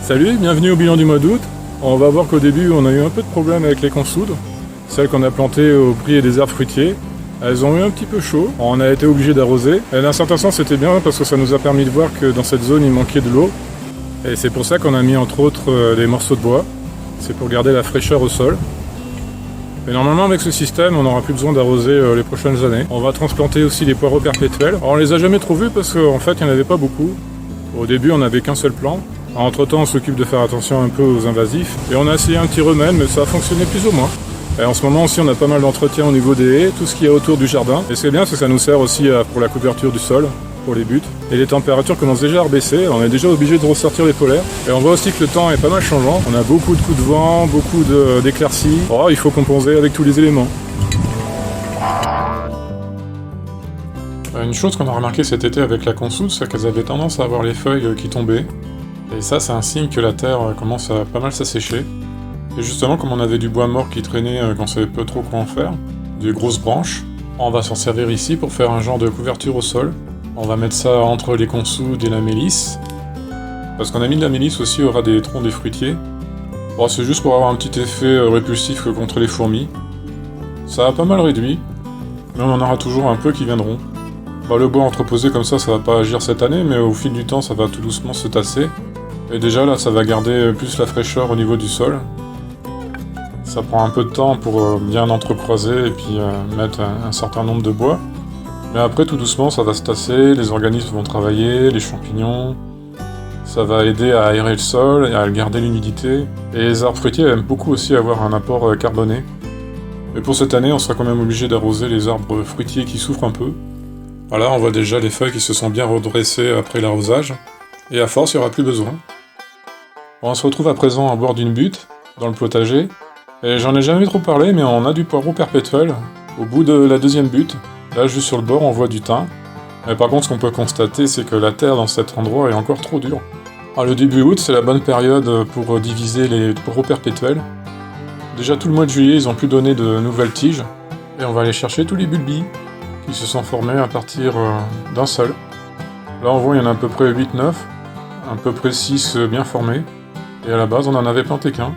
Salut, bienvenue au bilan du mois d'août. On va voir qu'au début on a eu un peu de problème avec les consoudes. Celles qu'on a plantées au prix des arbres fruitiers. Elles ont eu un petit peu chaud, on a été obligé d'arroser. Et d'un certain sens c'était bien parce que ça nous a permis de voir que dans cette zone il manquait de l'eau. Et c'est pour ça qu'on a mis entre autres des morceaux de bois. C'est pour garder la fraîcheur au sol. Mais normalement avec ce système on n'aura plus besoin d'arroser les prochaines années. On va transplanter aussi des poireaux perpétuels. Alors on les a jamais trop vus parce qu'en fait il n'y en avait pas beaucoup. Au début on n'avait qu'un seul plant. Entre temps on s'occupe de faire attention un peu aux invasifs. Et on a essayé un petit remède mais ça a fonctionné plus ou moins. Et en ce moment aussi on a pas mal d'entretien au niveau des haies, tout ce qu'il y a autour du jardin. Et ce qui est bien c'est que ça nous sert aussi pour la couverture du sol, pour les buts. Et les températures commencent déjà à rebaisser, on est déjà obligé de ressortir les polaires. Et on voit aussi que le temps est pas mal changeant. On a beaucoup de coups de vent, beaucoup d'éclaircies. Oh, il faut composer avec tous les éléments. Une chose qu'on a remarqué cet été avec la consoude, c'est qu'elles avaient tendance à avoir les feuilles qui tombaient. Et ça c'est un signe que la terre commence à pas mal s'assécher. Et justement, comme on avait du bois mort qui traînait qu'on savait pas trop quoi en faire, des grosses branches, on va s'en servir ici pour faire un genre de couverture au sol. On va mettre ça entre les consoudes et la mélisse. Parce qu'on a mis de la mélisse aussi, il y aura des troncs des fruitiers. Bon, c'est juste pour avoir un petit effet répulsif contre les fourmis. Ça a pas mal réduit, mais on en aura toujours un peu qui viendront. Bah, le bois entreposé comme ça va pas agir cette année, mais au fil du temps, ça va tout doucement se tasser. Et déjà là, ça va garder plus la fraîcheur au niveau du sol. Ça prend un peu de temps pour bien entrecroiser et puis mettre un certain nombre de bois. Mais après, tout doucement, ça va se tasser, les organismes vont travailler, les champignons. Ça va aider à aérer le sol et à garder l'humidité. Et les arbres fruitiers aiment beaucoup aussi avoir un apport carboné. Mais pour cette année, on sera quand même obligé d'arroser les arbres fruitiers qui souffrent un peu. Voilà, on voit déjà les feuilles qui se sont bien redressées après l'arrosage. Et à force, il n'y aura plus besoin. Bon, on se retrouve à présent à bord d'une butte, dans le potager. Et j'en ai jamais trop parlé, mais on a du poireau perpétuel au bout de la deuxième butte. Là, juste sur le bord, on voit du thym. Mais par contre, ce qu'on peut constater, c'est que la terre dans cet endroit est encore trop dure. Alors, le début août, c'est la bonne période pour diviser les poireaux perpétuels. Déjà tout le mois de juillet, ils ont pu donner de nouvelles tiges. Et on va aller chercher tous les bulbis qui se sont formés à partir d'un seul. Là, on voit, il y en a à peu près 8-9, à peu près 6 bien formés. Et à la base, on n'en avait planté qu'un.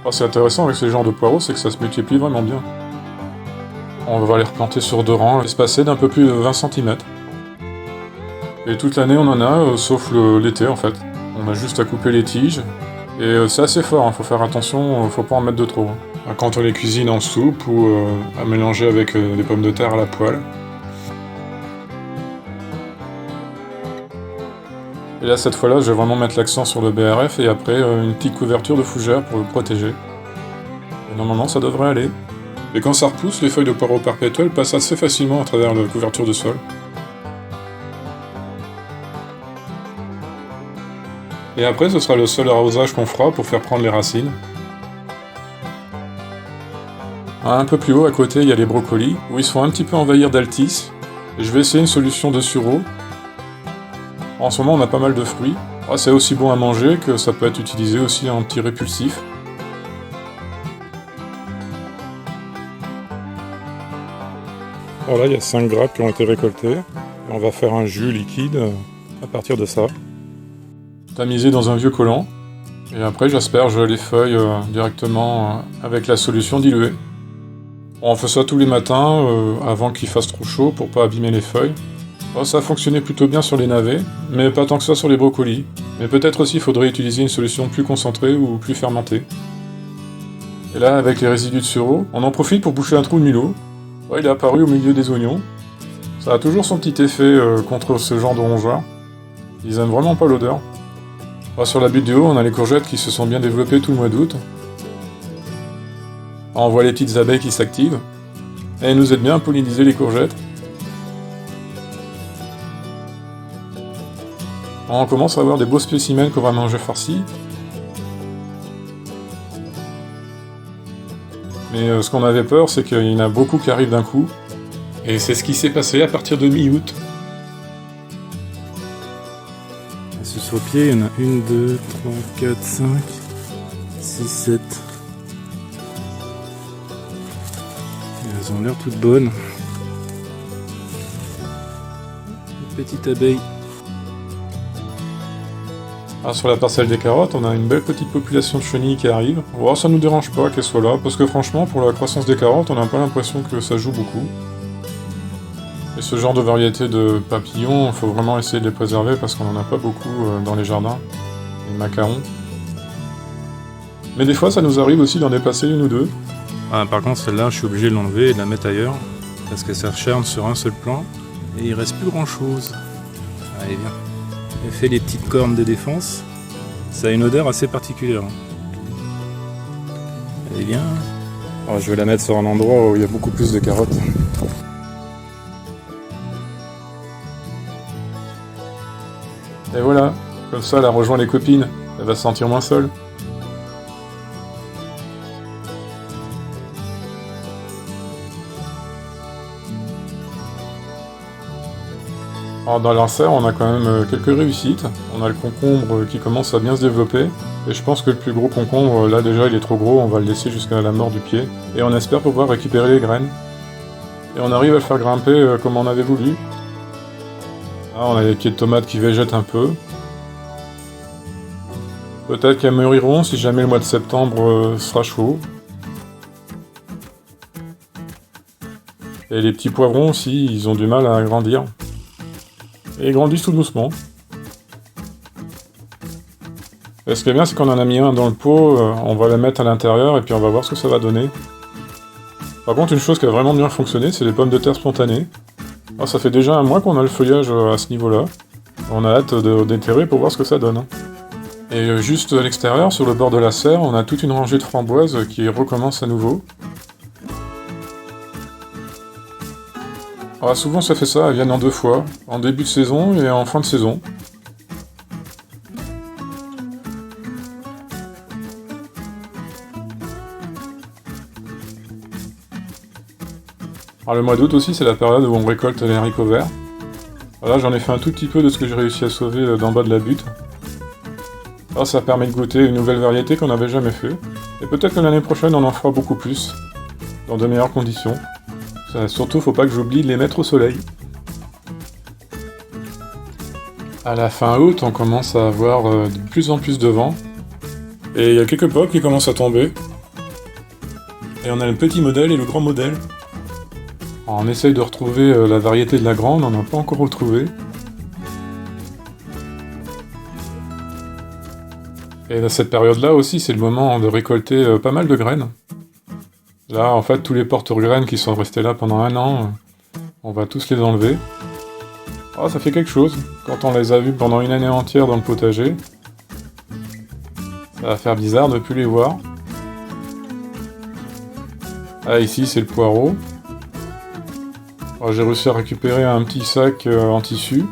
C'est intéressant avec ce genre de poireaux, c'est que ça se multiplie vraiment bien. On va les replanter sur 2 rangs, espacés d'un peu plus de 20 cm. Et toute l'année on en a, sauf l'été en fait. On a juste à couper les tiges. Et c'est assez fort, faut faire attention, faut pas en mettre de trop. Quand on les cuisine en soupe ou à mélanger avec des pommes de terre à la poêle. Et là, cette fois-là, je vais vraiment mettre l'accent sur le BRF et après une petite couverture de fougère pour le protéger. Et normalement, ça devrait aller. Et quand ça repousse, les feuilles de poireau perpétuel passent assez facilement à travers la couverture de sol. Et après, ce sera le seul arrosage qu'on fera pour faire prendre les racines. Un peu plus haut, à côté, il y a les brocolis, où ils se font un petit peu envahir d'altis. Et je vais essayer une solution de sureau. En ce moment, on a pas mal de fruits. C'est aussi bon à manger que ça peut être utilisé aussi en anti-répulsif. Voilà, il y a 5 grappes qui ont été récoltées. Et on va faire un jus liquide à partir de ça. Tamisé dans un vieux collant. Et après, j'asperge les feuilles directement avec la solution diluée. On fait ça tous les matins avant qu'il fasse trop chaud pour pas abîmer les feuilles. Ça a fonctionné plutôt bien sur les navets, mais pas tant que ça sur les brocolis. Mais peut-être aussi faudrait utiliser une solution plus concentrée ou plus fermentée. Et là, avec les résidus de sureau, on en profite pour boucher un trou de mulot. Il est apparu au milieu des oignons. Ça a toujours son petit effet contre ce genre de rongeurs. Ils aiment vraiment pas l'odeur. Sur la butte du haut, on a les courgettes qui se sont bien développées tout le mois d'août. On voit les petites abeilles qui s'activent. Et elles nous aident bien à polliniser les courgettes. On commence à avoir des beaux spécimens qu'on va manger farcis. Mais ce qu'on avait peur, c'est qu'il y en a beaucoup qui arrivent d'un coup. Et c'est ce qui s'est passé à partir de mi-août. Ce saupier, il y en a 1, 2, 3, 4, 5, 6, 7. Elles ont l'air toutes bonnes. Une petite abeille. Ah, sur la parcelle des carottes, on a une belle petite population de chenilles qui arrive. Bon, ça nous dérange pas qu'elles soient là, parce que franchement, pour la croissance des carottes, on n'a pas l'impression que ça joue beaucoup. Et ce genre de variété de papillons, il faut vraiment essayer de les préserver parce qu'on n'en a pas beaucoup dans les jardins. Les macarons. Mais des fois, ça nous arrive aussi d'en dépasser une ou deux. Ah, par contre, celle-là, je suis obligé de l'enlever et de la mettre ailleurs, parce qu'elle s'acharne sur un seul plan, et il reste plus grand-chose. Allez, viens. Elle fait les petites cornes de défense. Ça a une odeur assez particulière. Allez, viens. Alors, je vais la mettre sur un endroit où il y a beaucoup plus de carottes. Et voilà, comme ça, elle a rejoint les copines. Elle va se sentir moins seule. Alors dans la serre, on a quand même quelques réussites. On a le concombre qui commence à bien se développer. Et je pense que le plus gros concombre, là déjà il est trop gros, on va le laisser jusqu'à la mort du pied. Et on espère pouvoir récupérer les graines. Et on arrive à le faire grimper comme on avait voulu. Là on a les pieds de tomates qui végètent un peu. Peut-être qu'elles mûriront si jamais le mois de septembre sera chaud. Et les petits poivrons aussi, ils ont du mal à grandir. Et ils grandissent tout doucement. Et ce qui est bien, c'est qu'on en a mis un dans le pot, on va le mettre à l'intérieur et puis on va voir ce que ça va donner. Par contre, une chose qui a vraiment bien fonctionné, c'est les pommes de terre spontanées. Alors, ça fait déjà un mois qu'on a le feuillage à ce niveau-là. On a hâte d'éterrer pour voir ce que ça donne. Et juste à l'extérieur, sur le bord de la serre, on a toute une rangée de framboises qui recommence à nouveau. Alors, souvent ça fait ça, elles viennent en deux fois, en début de saison et en fin de saison. Alors le mois d'août aussi, c'est la période où on récolte les haricots verts. Là j'en ai fait un tout petit peu de ce que j'ai réussi à sauver d'en bas de la butte. Là ça permet de goûter une nouvelle variété qu'on n'avait jamais fait. Et peut-être que l'année prochaine on en fera beaucoup plus, dans de meilleures conditions. Surtout, faut pas que j'oublie de les mettre au soleil. À la fin août, on commence à avoir de plus en plus de vent. Et il y a quelques pommes qui commencent à tomber. Et on a le petit modèle et le grand modèle. Alors, on essaye de retrouver la variété de la grande, on n'en a pas encore retrouvé. Et à cette période-là aussi, c'est le moment de récolter pas mal de graines. Là, en fait, tous les porte-graines qui sont restés là pendant un an, on va tous les enlever. Ah, ça fait quelque chose. Quand on les a vus pendant une année entière dans le potager, ça va faire bizarre de ne plus les voir. Ah, ici, c'est le poireau. Alors, j'ai réussi à récupérer un petit sac en tissu.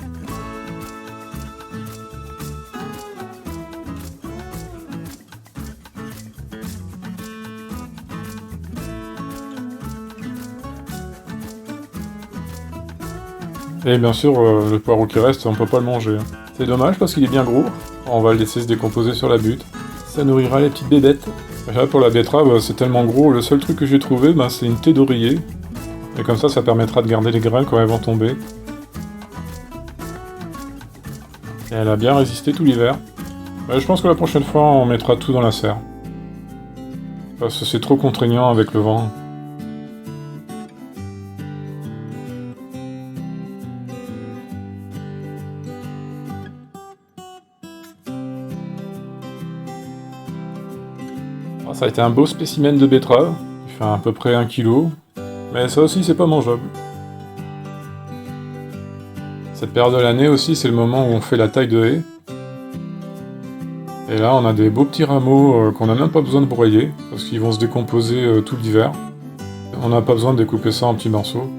Et bien sûr, le poireau qui reste, on peut pas le manger. C'est dommage parce qu'il est bien gros. On va le laisser se décomposer sur la butte. Ça nourrira les petites bébêtes. Et là, pour la betterave, c'est tellement gros. Le seul truc que j'ai trouvé, c'est une thé d'oreiller. Et comme ça permettra de garder les graines quand elles vont tomber. Et elle a bien résisté tout l'hiver. Je pense que la prochaine fois, on mettra tout dans la serre. Parce que c'est trop contraignant avec le vent. Ça a été un beau spécimen de betterave, qui fait à peu près 1 kg, mais ça aussi c'est pas mangeable. Cette période de l'année aussi, c'est le moment où on fait la taille de haie. Et là on a des beaux petits rameaux qu'on n'a même pas besoin de broyer, parce qu'ils vont se décomposer tout l'hiver. On n'a pas besoin de découper ça en petits morceaux.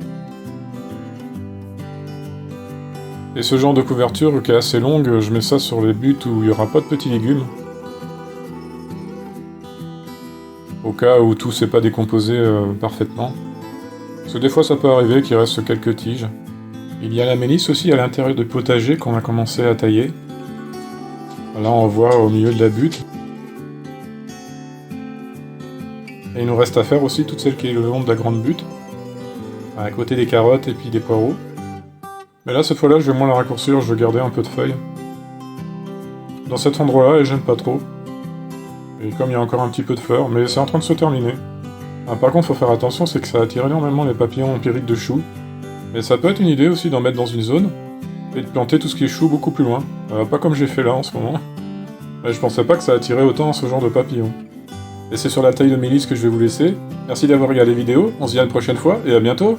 Et ce genre de couverture qui est assez longue, je mets ça sur les buttes où il n'y aura pas de petits légumes. Au cas où tout s'est pas décomposé parfaitement. Parce que des fois ça peut arriver qu'il reste quelques tiges. Il y a la mélisse aussi à l'intérieur du potager qu'on a commencé à tailler. Là on voit au milieu de la butte. Et il nous reste à faire aussi toute celle qui est le long de la grande butte. À côté des carottes et puis des poireaux. Mais là cette fois-là je vais moins la raccourcir, je vais garder un peu de feuilles. dans cet endroit-là, elle gêne pas trop. Et comme il y a encore un petit peu de fleurs, mais c'est en train de se terminer. Par contre, faut faire attention, c'est que ça attire énormément les papillons empiriques de choux. Mais ça peut être une idée aussi d'en mettre dans une zone, et de planter tout ce qui est chou beaucoup plus loin. Pas comme j'ai fait là en ce moment. Mais je pensais pas que ça attirait autant ce genre de papillons. Et c'est sur la taille de mes listes que je vais vous laisser. Merci d'avoir regardé la vidéo, on se dit à la prochaine fois, et à bientôt!